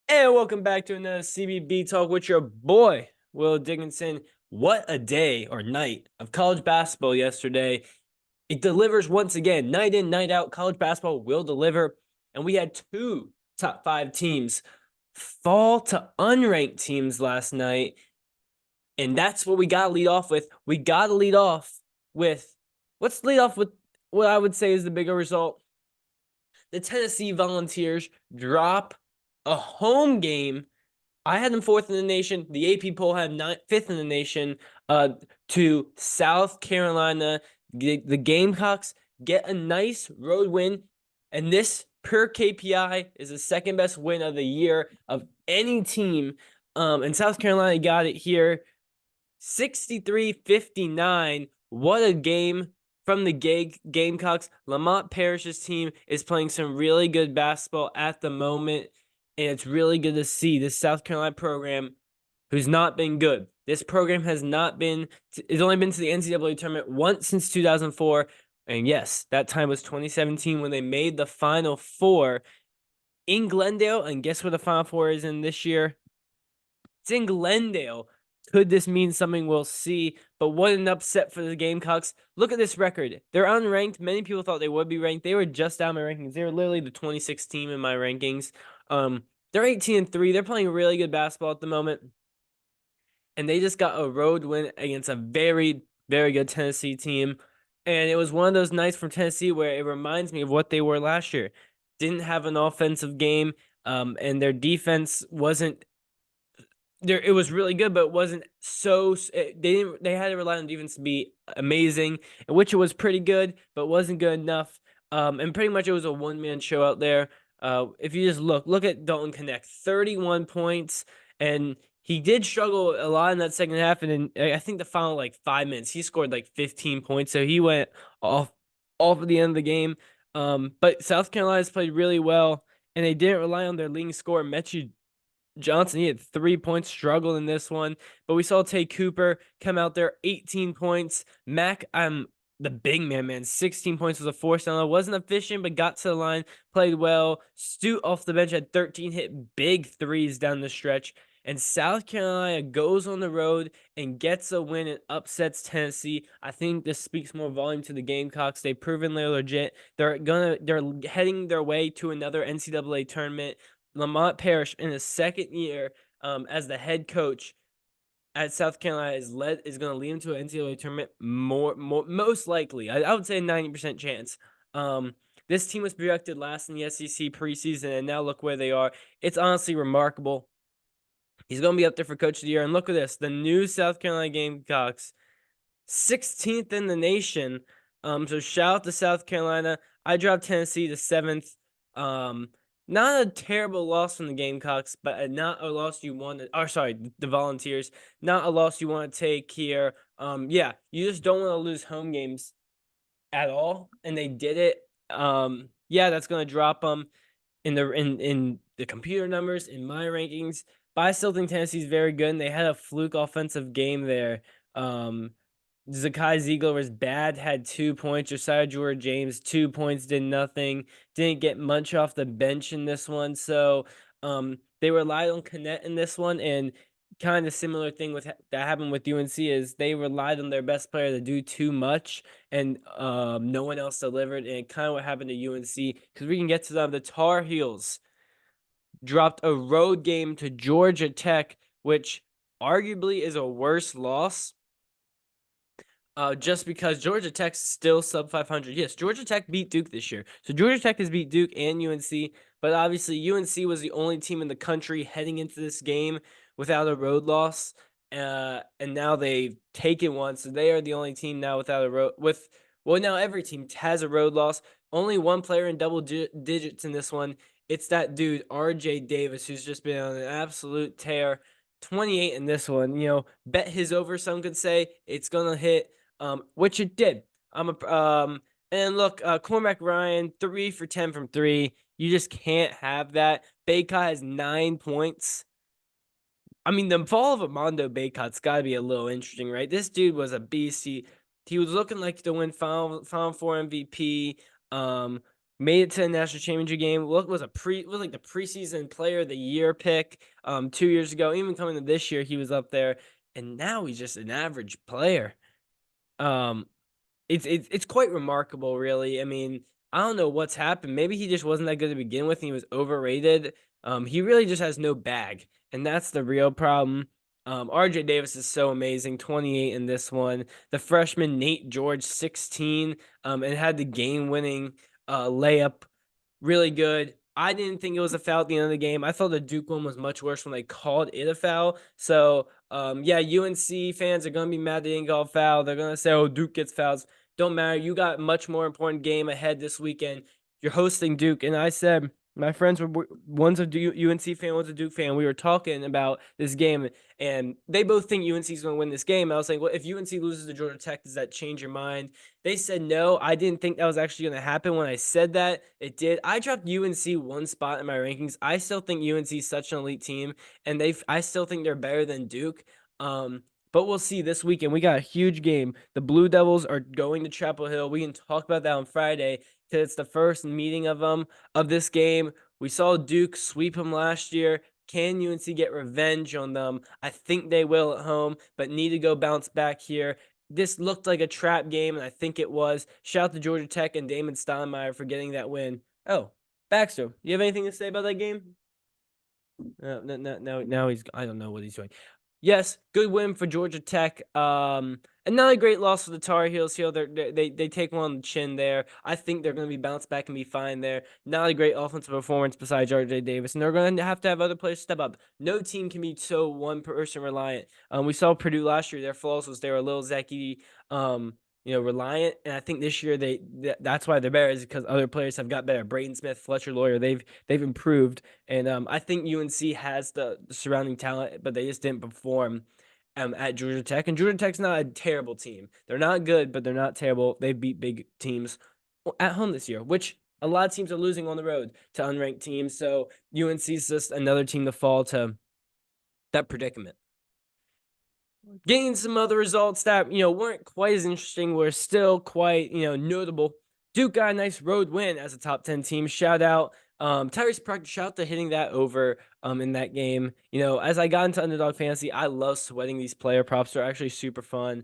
And welcome back to another CBB Talk with your boy, Will Dickinson. What a day or night of college basketball yesterday. It delivers once again, night in, night out. College basketball will deliver. And we had two top five teams fall to unranked teams last night. And that's what we got to lead off with. We got to lead off with, let's lead off with what I would say is the bigger result. The Tennessee Volunteers drop a home game. I had them fourth in the nation. The AP poll had fifth in the nation. To South Carolina, the Gamecocks get a nice road win, and this per KPI is the second best win of the year of any team. And South Carolina got it here, 63-59. What a game from the Gamecocks. Lamont Parrish's team is playing some really good basketball at the moment. And it's really good to see this South Carolina program who's not been good. This program has not been, it's only been to the NCAA tournament once since 2004. And yes, that time was 2017 when they made the Final Four in Glendale. And guess where the Final Four is in this year? It's in Glendale. Could this mean something? We'll see. But what an upset for the Gamecocks. Look at this record. They're unranked. Many people thought they would be ranked. They were just down my rankings. They were literally the 26th team in my rankings. They're 18-3. They're playing really good basketball at the moment. And they just got a road win against a very, very good Tennessee team. And it was one of those nights from Tennessee where it reminds me of what they were last year. Didn't have an offensive game, and their defense wasn't there. It was really good, but it wasn't so. They had to rely on defense to be amazing, which it was pretty good, but wasn't good enough. And pretty much it was a one-man show out there. If you just look at Dalton Connect, 31 points, and he did struggle a lot in that second half. And then I think the final 5 minutes, he scored 15 points, so he went off at the end of the game. But South Carolina's played really well, and they didn't rely on their leading scorer, Mechie Johnson. He had 3 points, struggled in this one. But we saw Tay Cooper come out there, 18 points. Mac, the big man, 16 points was a force down low. Wasn't efficient, but got to the line, played well. Stute off the bench had 13, hit big threes down the stretch. And South Carolina goes on the road and gets a win and upsets Tennessee. I think this speaks more volume to the Gamecocks. They've proven they're legit. They're heading their way to another NCAA tournament. Lamont Parrish in his second year as the head coach at South Carolina is going to lead him to an NCAA tournament most likely. I would say a 90% chance. This team was projected last in the SEC preseason, and now look where they are. It's honestly remarkable. He's going to be up there for Coach of the Year. And look at this. The new South Carolina Gamecocks, 16th in the nation. So shout out to South Carolina. I dropped Tennessee to 7th. Not a terrible loss from the Gamecocks, but not a loss you want to, the Volunteers. Not a loss you want to take here. Yeah, you just don't want to lose home games at all, and they did it. Yeah, that's going to drop them in the computer numbers, in my rankings. But I still think Tennessee's very good, and they had a fluke offensive game there. Zakai Ziegler was bad, had 2 points. Josiah Jordan-James, 2 points, did nothing. Didn't get much off the bench in this one. So they relied on Connect in this one, and kind of similar thing with that happened with UNC is they relied on their best player to do too much, and no one else delivered. And kind of what happened to UNC, because we can get to them. The Tar Heels dropped a road game to Georgia Tech, which arguably is a worse loss. Just because Georgia Tech's still sub 500. Yes, Georgia Tech beat Duke this year. So Georgia Tech has beat Duke and UNC, but obviously UNC was the only team in the country heading into this game without a road loss. And now they've taken one, so they are the only team now without a road now every team has a road loss. Only one player in double digits in this one. It's that dude RJ Davis, who's just been on an absolute tear. 28 in this one. Bet his over, some could say. It's gonna hit. Which it did. And look, Cormac Ryan, 3 for 10 from 3. You just can't have that. Baycott has 9 points. I mean, the fall of Armando Baycott's got to be a little interesting, right? This dude was a beast. He was looking like to win Final Four MVP. Made it to the national championship game. Look, was like the preseason player of the year pick 2 years ago. Even coming to this year, he was up there, and now he's just an average player. Um, it's quite remarkable, really. I mean, I don't know what's happened. Maybe he just wasn't that good to begin with, and he was overrated. He really just has no bag, and that's the real problem. RJ Davis is so amazing, 28 in this one. The freshman Nate George, 16, and had the game-winning layup. Really good. I didn't think it was a foul at the end of the game. I thought the Duke one was much worse when they called it a foul. So, yeah, UNC fans are going to be mad they didn't call a foul. They're going to say, oh, Duke gets fouls. Don't matter. You got a much more important game ahead this weekend. You're hosting Duke. And I said, my friends were one's a UNC fan, one's a Duke fan. We were talking about this game, and they both think UNC is going to win this game. I was like, well, if UNC loses to Georgia Tech, does that change your mind? They said no. I didn't think that was actually going to happen. When I said that, it did. I dropped UNC one spot in my rankings. I still think UNC is such an elite team, and I still think they're better than Duke. But we'll see this weekend. We got a huge game. The Blue Devils are going to Chapel Hill. We can talk about that on Friday because it's the first meeting of this game. We saw Duke sweep them last year. Can UNC get revenge on them? I think they will at home, but need to go bounce back here. This looked like a trap game, and I think it was. Shout out to Georgia Tech and Damon Stoudemire for getting that win. Oh, Baxter, you have anything to say about that game? No, now I don't know what he's doing. Yes, good win for Georgia Tech. And not a great loss for the Tar Heels here. They take one on the chin there. I think they're going to be bounced back and be fine there. Not a great offensive performance besides RJ Davis, and they're going to have other players step up. No team can be so one person reliant. We saw Purdue last year. Their flaws was they were a little Zeki, reliant, and I think this year that's why they're better is because other players have got better. Braden Smith, Fletcher Lawyer, they've improved, and I think UNC has the surrounding talent, but they just didn't perform at Georgia Tech. And Georgia Tech's not a terrible team. They're not good, but they're not terrible. They beat big teams at home this year, which a lot of teams are losing on the road to unranked teams. So UNC is just another team to fall to that predicament. Getting some other results that weren't quite as interesting were still quite notable. Duke got a nice road win as a top 10 team. Shout out Tyrese Proctor, shout out to hitting that over in that game. As I got into Underdog Fantasy, I love sweating these player props. They're actually super fun.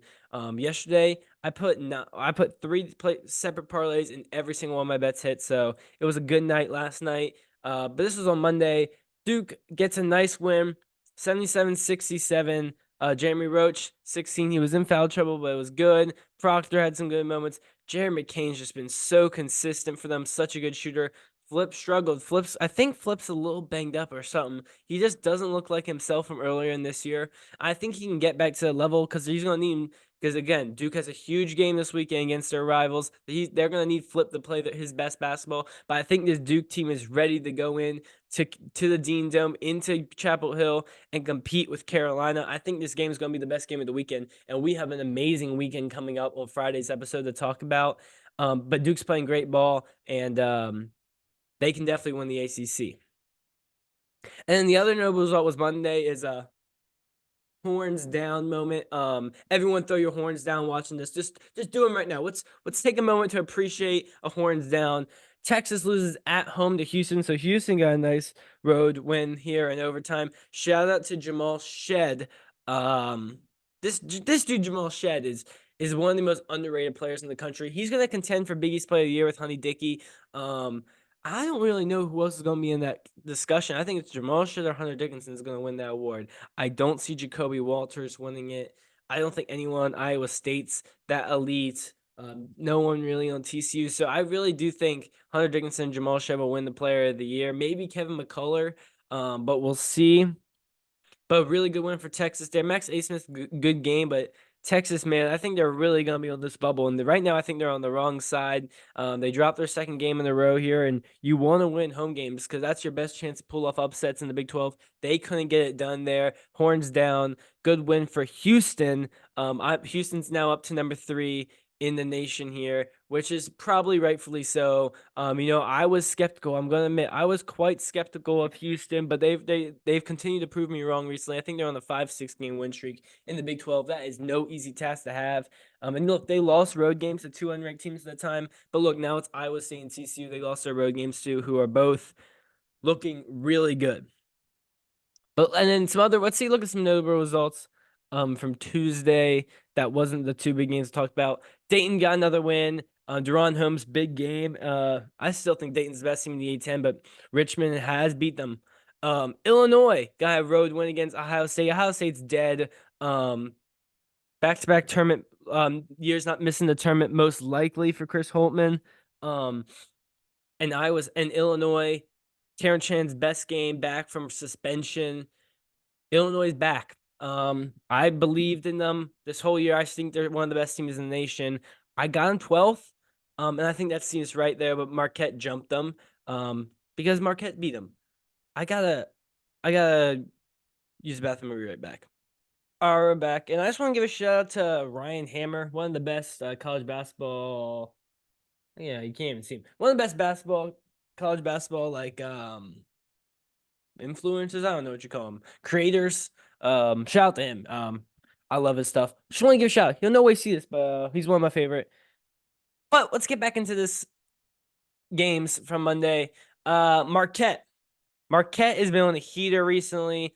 Yesterday I put three separate parlays and every single one of my bets hit. So it was a good night last night. But this was on Monday. Duke gets a nice win, 77-67. Jeremy Roach, 16. He was in foul trouble, but it was good. Proctor had some good moments. Jeremy McCain's just been so consistent for them. Such a good shooter. Flip struggled. I think Flip's a little banged up or something. He just doesn't look like himself from earlier in this year. I think he can get back to the level because he's going to need him. Because again, Duke has a huge game this weekend against their rivals. They're going to need Flip to play his best basketball. But I think this Duke team is ready to go in to the Dean Dome, into Chapel Hill, and compete with Carolina. I think this game is going to be the best game of the weekend. And we have an amazing weekend coming up on Friday's episode to talk about. But Duke's playing great ball, and they can definitely win the ACC. And then the other notable result was Monday is horns down moment. Everyone throw your horns down watching this. Just do them right now. Let's take a moment to appreciate a horns down. Texas loses at home to Houston, so Houston got a nice road win here in overtime. Shout out to Jamal Shed. This dude Jamal Shed is one of the most underrated players in the country. He's gonna contend for Big East Player of the Year with Honey Dickey. I don't really know who else is going to be in that discussion. I think it's Jamal Shed or Hunter Dickinson is going to win that award. I don't see Jacoby Walters winning it. I don't think anyone Iowa State's that elite. No one really on TCU. So I really do think Hunter Dickinson and Jamal Shed will win the Player of the Year. Maybe Kevin McCullough, but we'll see. But really good win for Texas there. Max A-Smith, good game, but Texas, man, I think they're really going to be on this bubble. And right now, I think they're on the wrong side. They dropped their second game in a row here, and you want to win home games because that's your best chance to pull off upsets in the Big 12. They couldn't get it done there. Horns down. Good win for Houston. Houston's now up to number 3 in the nation here, which is probably rightfully so. I was skeptical. I'm gonna admit I was quite skeptical of Houston, but they've continued to prove me wrong recently. I think they're on the 5-6 game win streak in the Big 12. That is no easy task to have. And look, they lost road games to two unranked teams at the time, but look, now it's Iowa State and TCU. They lost their road games too, who are both looking really good. But and then some other, let's see, look at some notable results from Tuesday. That wasn't the two big games talked about. Dayton got another win. Deron Holmes, big game. I still think Dayton's the best team in the A10, but Richmond has beat them. Illinois got a road win against Ohio State. Ohio State's dead. Back-to-back tournament years not missing the tournament, most likely for Chris Holtmann. And Illinois, Terrence Chan's best game back from suspension. Illinois is back. I believed in them this whole year. I think they're one of the best teams in the nation. I got them 12th, and I think that seems right there, but Marquette jumped them because Marquette beat them. I gotta use the bathroom. We'll be right back. All right, we're back, and I just want to give a shout out to Ryan Hammer, one of the best college basketball. Yeah, you can't even see him. One of the best college basketball, influencers. I don't know what you call them. Creators. Shout out to him. I love his stuff. Just want to give a shout out. He'll no way see this, but he's one of my favorite. But let's get back into this games from Monday. Marquette. Marquette has been on the heater recently.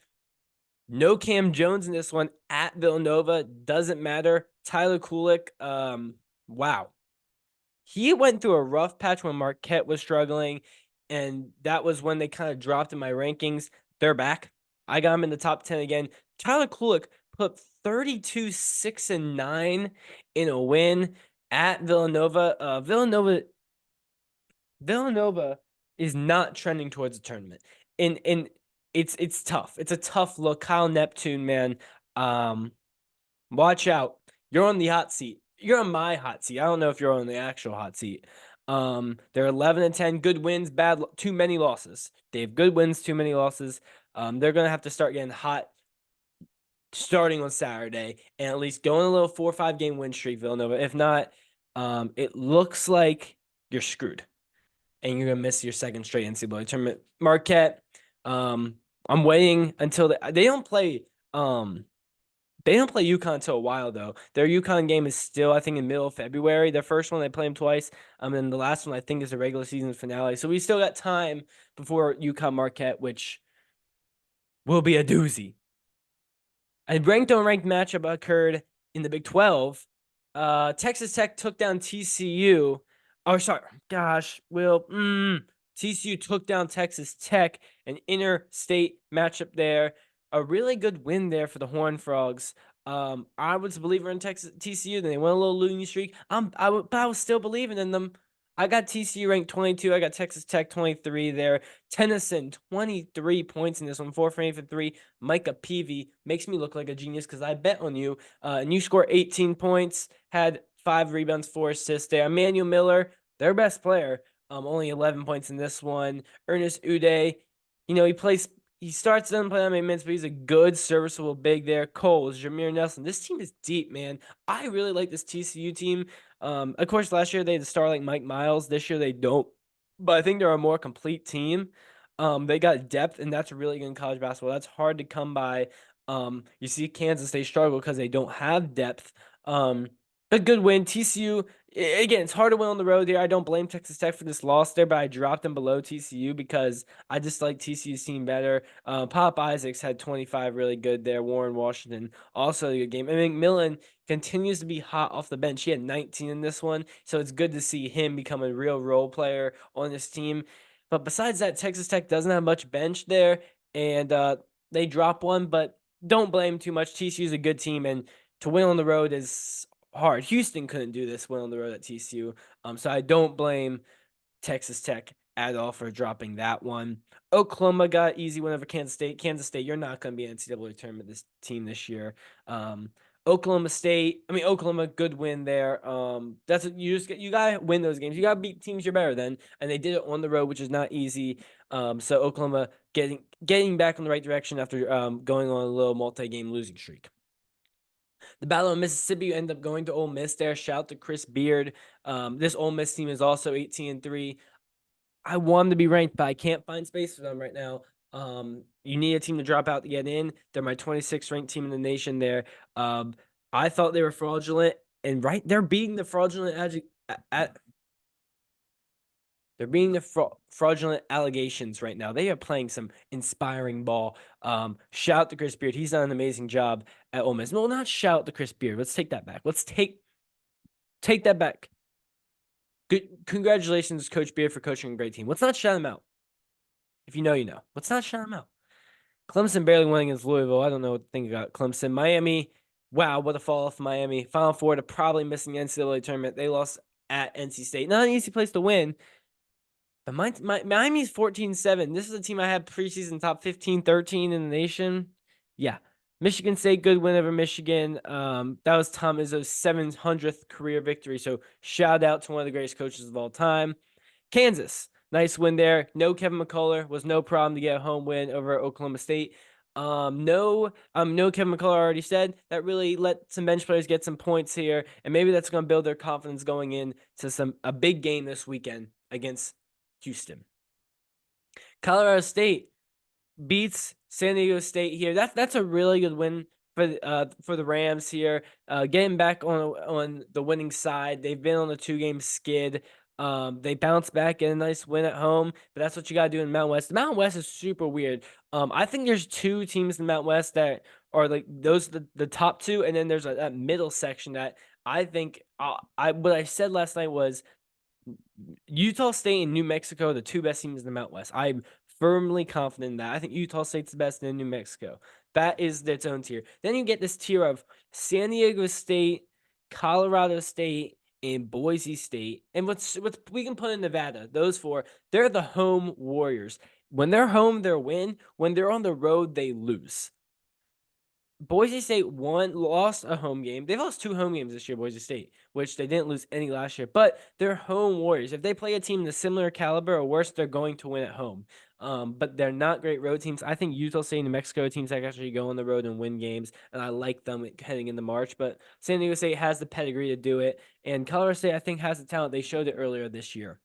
No Cam Jones in this one at Villanova. Doesn't matter. Tyler Kulik. Wow. He went through a rough patch when Marquette was struggling, and that was when they kind of dropped in my rankings. They're back. I got him in the top 10 again. Tyler Kulik put 32, 6, and 9 in a win at Villanova. Villanova is not trending towards a tournament. And it's tough. It's a tough look. Kyle Neptune, man. Watch out. You're on the hot seat. You're on my hot seat. I don't know if you're on the actual hot seat. They're 11-10, good wins, too many losses. They have good wins, too many losses. They're gonna have to start getting hot starting on Saturday and at least go on a little 4 or 5 game win streak, Villanova. If not, it looks like you're screwed and you're gonna miss your second straight NCAA tournament. Marquette, I'm waiting until they don't play. They don't play UConn until a while, though. Their UConn game is still, I think, in middle of February. Their first one, they play them twice. And the last one, I think, is the regular season finale. So we still got time before UConn Marquette, which will be a doozy. A ranked-unranked matchup occurred in the Big 12. Texas Tech took down TCU. Oh, sorry. Gosh, TCU took down Texas Tech, an interstate matchup there. A really good win there for the Horned Frogs. I was a believer in TCU. Then they went a little losing streak. But I was still believing in them. I got TCU ranked 22. I got Texas Tech 23 there. Tennyson, 23 points in this one. 4 for 8 for 3. Micah Peavy makes me look like a genius because I bet on you. And you scored 18 points. Had 5 rebounds, 4 assists there. Emmanuel Miller, their best player, only 11 points in this one. Ernest Uday, he starts, doesn't play that many minutes, but he's a good, serviceable big there. Coles, Jameer Nelson. This team is deep, man. I really like this TCU team. Of course, last year they had a star like Mike Miles. This year they don't. But I think they're a more complete team. They got depth, and that's really good in college basketball. That's hard to come by. You see Kansas, they struggle because they don't have depth. A good win. TCU, again, it's hard to win on the road here. I don't blame Texas Tech for this loss there, but I dropped them below TCU because I just like TCU's team better. Pop Isaacs had 25 really good there. Warren Washington, also a good game. And McMillan continues to be hot off the bench. He had 19 in this one, so it's good to see him become a real role player on this team. But besides that, Texas Tech doesn't have much bench there, and they drop one, but don't blame too much. TCU is a good team, and to win on the road is hard. Houston couldn't do this win on the road at TCU. So I don't blame Texas Tech at all for dropping that one. Oklahoma got easy win over Kansas State. Kansas State, you're not going to be an NCAA tournament this year. Oklahoma, good win there. That's what you gotta win those games. You gotta beat teams you're better than, and they did it on the road, which is not easy. So Oklahoma getting back in the right direction after going on a little multi-game losing streak. The Battle of Mississippi end up going to Ole Miss there. Shout out to Chris Beard. This Ole Miss team is also 18-3. I want them to be ranked, but I can't find space for them right now. You need a team to drop out to get in. They're my 26th ranked team in the nation there. I thought they were fraudulent, and they're beating the fraudulent they're being the fraudulent allegations right now. They are playing some inspiring ball. Shout out to Chris Beard. He's done an amazing job at Ole Miss. Well, not shout out to Chris Beard. Let's take that back. Let's take that back. Good. Congratulations, Coach Beard, for coaching a great team. Let's not shout him out. If you know, you know. Let's not shout him out. Clemson barely won against Louisville. I don't know what to think about Clemson. Miami, wow, what a fall off Miami. Final Four to probably missing the NCAA tournament. They lost at NC State. Not an easy place to win. But Miami's 14-7. This is a team I had preseason top 15, 13 in the nation. Yeah. Michigan State, good win over Michigan. That was Tom Izzo's 700th career victory. So shout out to one of the greatest coaches of all time. Kansas, nice win there. No Kevin McCullough, was no problem to get a home win over Oklahoma State. No Kevin McCullough already said. That really let some bench players get some points here, and maybe that's going to build their confidence going into a big game this weekend against Houston. Colorado State beats San Diego State here. That's a really good win for the Rams here. Getting back on the winning side. They've been on a 2-game skid. They bounce back, get a nice win at home, but that's what you gotta do in Mountain West. The Mountain West is super weird. I think there's 2 teams in the Mountain West that are like those the top 2, and then there's that middle section that I think what I said last night was Utah State and New Mexico are the 2 best teams in the Mountain West. I'm firmly confident in that. I think Utah State's the best in New Mexico. That is its own tier. Then you get this tier of San Diego State, Colorado State, and Boise State. And what's we can put in Nevada, those 4, they're the home warriors. When they're home, they win. When they're on the road, they lose. Boise State lost a home game. They've lost 2 home games this year, Boise State, which they didn't lose any last year. But they're home warriors. If they play a team in a similar caliber or worse, they're going to win at home. But they're not great road teams. I think Utah State and New Mexico teams that actually go on the road and win games, and I like them heading into March. But San Diego State has the pedigree to do it, and Colorado State, I think, has the talent. They showed it earlier this year.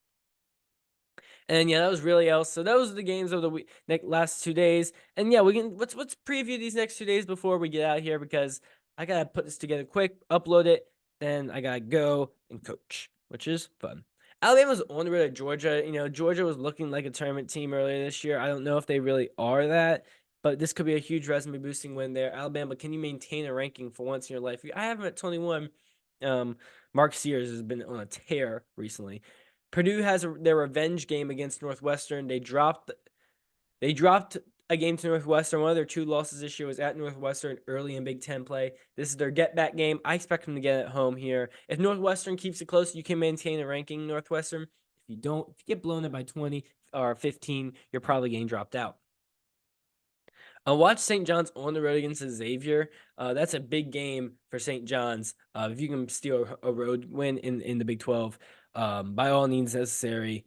And yeah, that was really else. So those are the games of the week, last 2 days. And yeah, let's preview these next 2 days before we get out here, because I gotta put this together quick, upload it, then I gotta go and coach, which is fun. Alabama's on the road at Georgia. You know, Georgia was looking like a tournament team earlier this year. I don't know if they really are that, but this could be a huge resume boosting win there. Alabama, can you maintain a ranking for once in your life? I have them at 21. Mark Sears has been on a tear recently. Purdue has their revenge game against Northwestern. They dropped a game to Northwestern. One of their 2 losses this year was at Northwestern early in Big Ten play. This is their get-back game. I expect them to get it home here. If Northwestern keeps it close, you can maintain a ranking, Northwestern. If you don't, if you get blown up by 20 or 15, you're probably getting dropped out. Watch St. John's on the road against Xavier. That's a big game for St. John's. If you can steal a road win in the Big 12, by all means necessary,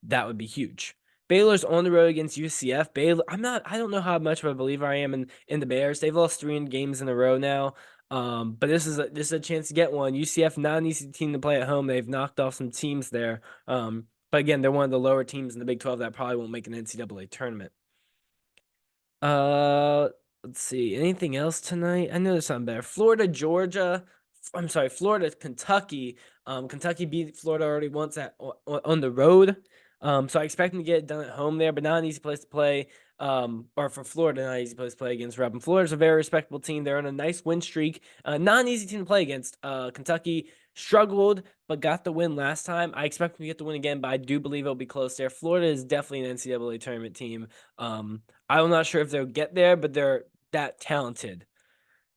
that would be huge. Baylor's on the road against UCF. Baylor, I don't know how much of a believer I am in the Bears. They've lost 3 games in a row now. But this is a chance to get one. UCF, not an easy team to play at home. They've knocked off some teams there. But again, they're one of the lower teams in the Big 12 that probably won't make an NCAA tournament. Let's see. Anything else tonight? I know there's something better. Florida, Georgia. I'm sorry, Florida, Kentucky. Kentucky beat Florida already once on the road. So I expect them to get it done at home there, but not an easy place to play. Or for Florida, not an easy place to play against Robin. Florida's a very respectable team. They're on a nice win streak. Not an easy team to play against. Kentucky struggled, but got the win last time. I expect them to get the win again, but I do believe it'll be close there. Florida is definitely an NCAA tournament team. I'm not sure if they'll get there, but they're that talented.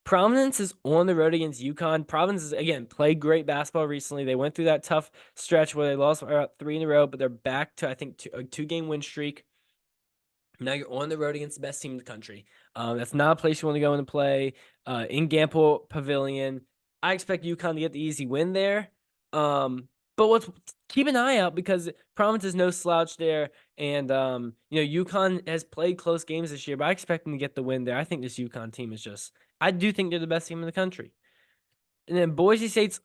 Providence is on the road against UConn. Providence has, again, played great basketball recently. They went through that tough stretch where they lost about 3 in a row, but they're back to, I think, a 2-game win streak. Now you're on the road against the best team in the country. That's not a place you want to go and play. In Gamble Pavilion, I expect UConn to get the easy win there. But keep an eye out, because Providence is no slouch there, and UConn has played close games this year, but I expect them to get the win there. I think this UConn team is I do think they're the best team in the country. And then Boise State's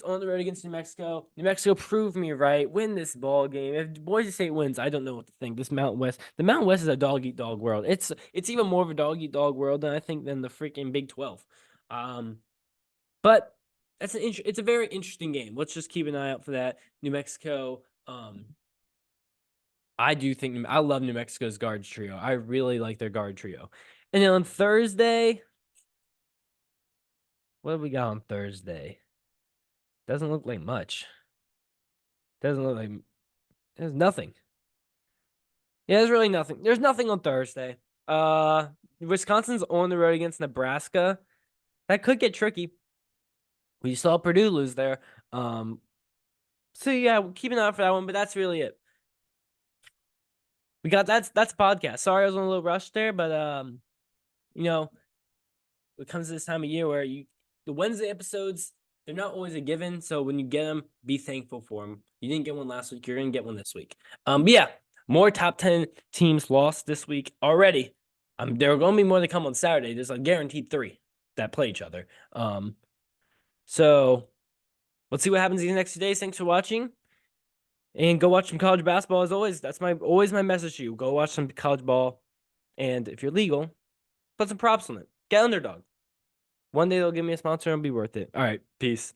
on the road against New Mexico. New Mexico proved me right. Win this ball game. If Boise State wins, I don't know what to think. The Mountain West is a dog eat dog world. It's even more of a dog eat dog world than I think than the freaking Big 12. But it's a very interesting game. Let's just keep an eye out for that. New Mexico. I do think I love New Mexico's guard trio. I really like their guard trio. And then on Thursday, what do we got on Thursday? Doesn't look like much. Doesn't look like there's nothing. Yeah, there's really nothing. There's nothing on Thursday. Wisconsin's on the road against Nebraska. That could get tricky. We saw Purdue lose there. So yeah, keep an eye out for that one, but that's really it. We got that's podcast. Sorry I was on a little rush there, but you know, it comes to this time of year where the Wednesday episodes, they're not always a given. So when you get them, be thankful for them. You didn't get one last week, you're gonna get one this week. But yeah, more top 10 teams lost this week already. There are gonna be more to come on Saturday. There's a guaranteed 3 that play each other. So let's see what happens these next 2 days. Thanks for watching. And go watch some college basketball as always. That's always my message to you. Go watch some college ball. And if you're legal, put some props on it. Get underdog. One day they'll give me a sponsor and it'll be worth it. All right. Peace.